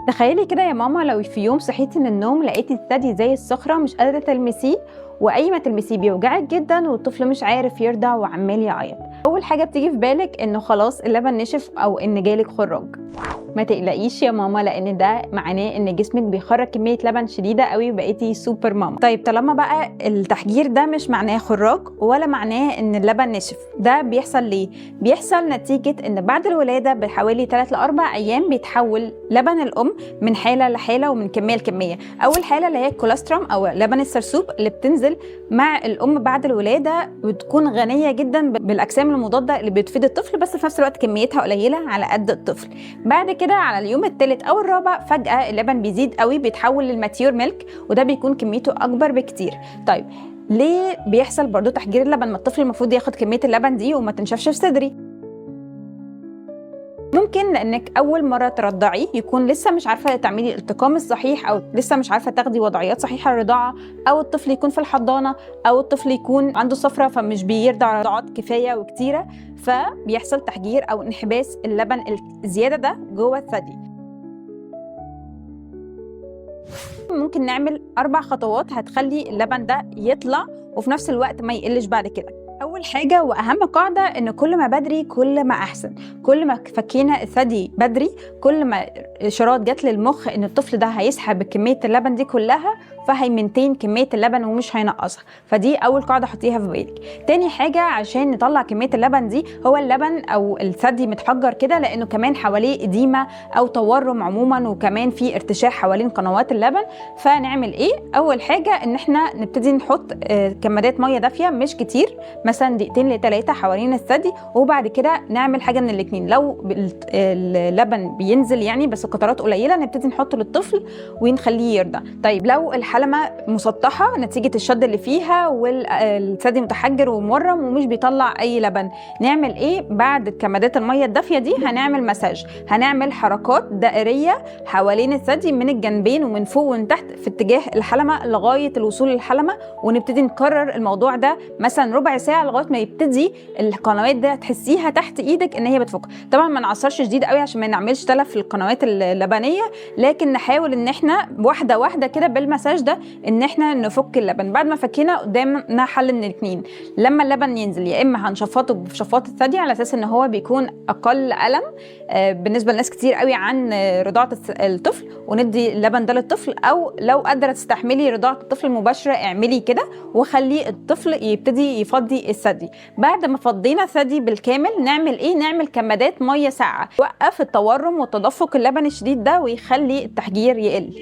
تخيلي كده يا ماما لو في يوم صحيتي من النوم لقيتي الثدي زي الصخرة مش قادرة تلمسيه، وأي ما تلمسيه بيوجعك جدا والطفل مش عارف يرضع وعمال يعيط. أول حاجة بتيجي في بالك إنه خلاص اللبن نشف أو إن جالك خراج. ما تقلقيش يا ماما، لان ده معناه ان جسمك بيخرج كميه لبن شديده قوي وبقيتي سوبر ماما. طيب طالما بقى التحجير ده مش معناه خراج ولا معناه ان اللبن نشف، ده بيحصل ليه؟ بيحصل نتيجه ان بعد الولاده بحوالي 3 ل 4 ايام بيتحول لبن الام من حاله لحاله ومن كميه لكميه. اول حاله اللي هي الكولسترم او لبن السرسوب اللي بتنزل مع الام بعد الولاده، بتكون غنيه جدا بالاجسام المضاده اللي بتفيد الطفل، بس في نفس الوقت كميتها قليله على قد الطفل. بعد كده على اليوم الثالث او الرابع فجأة اللبن بيزيد قوي، بيتحول للماتيور ميلك، وده بيكون كميته اكبر بكتير. طيب ليه بيحصل برضو تحجير اللبن؟ ما الطفل المفروض ياخد كمية اللبن دي وما تنشفش في صدري. ممكن لانك اول مره ترضعيه يكون لسه مش عارفه تعملي الالتقام الصحيح، او لسه مش عارفه تاخدي وضعيات صحيحه للرضاعه، او الطفل يكون في الحضانه، او الطفل يكون عنده صفرة فمش بيرضع رضعات كفايه وكتيره، فبيحصل تحجير او انحباس اللبن الزياده ده جوه الثدي. ممكن نعمل 4 خطوات هتخلي اللبن ده يطلع وفي نفس الوقت ما يقلش بعد كده. اول حاجه واهم قاعده ان كل ما بدري كل ما احسن. كل ما فكينا الثدي بدري، كل ما اشارات جت للمخ ان الطفل ده هيسحب كميه اللبن دي كلها، فهيمنتين كميه اللبن ومش هينقصها. فدي اول قاعده حطيها في بالك. تاني حاجه عشان نطلع كميه اللبن دي، هو اللبن او الثدي متحجر كده لانه كمان حواليه اديمه او تورم عموما، وكمان في ارتشاح حوالين قنوات اللبن. فنعمل ايه؟ اول حاجه ان احنا نبتدي نحط كمادات ميه دافيه مش كتير، مثلا 2 ل 3 حوالين الثدي، وبعد كده نعمل حاجه من الاثنين. لو اللبن بينزل يعني بس قطرات قليله، نبتدي نحطه للطفل ونخليه يرضع. طيب لو الحلمه مسطحه نتيجه الشد اللي فيها والثدي متحجر ومورم ومش بيطلع اي لبن، نعمل ايه؟ بعد كمادات الميه الدافيه دي هنعمل مساج، هنعمل حركات دائريه حوالين الثدي من الجنبين ومن فوق ومن تحت في اتجاه الحلمه لغايه الوصول للحلمه، ونبتدي نكرر الموضوع ده مثلا ربع ساعه لغايه ما يبتدي القنوات ده تحسيها تحت ايدك ان هي بتفك. طبعا ما نعصرش شديد قوي عشان ما نعملش تلف في القنوات اللبنيه، لكن نحاول ان احنا واحده واحده كده بالمساج ده ان احنا نفك اللبن. بعد ما فكينا قدامنا حل من الاثنين، لما اللبن ينزل يا اما هنشفطه بشفاط الثدي على اساس ان هو بيكون اقل الم بالنسبه لناس كتير قوي عن رضاعه الطفل، وندي اللبن ده للطفل، او لو قادره تستحملي رضاعه الطفل المباشره اعملي كده وخلي الطفل يبتدي يفضي الثدي. بعد ما فضينا الثدي بالكامل نعمل ايه؟ نعمل كمادات ميه ساقعه توقف التورم وتدفق اللبن الشديد ده ويخلي التحجير يقل.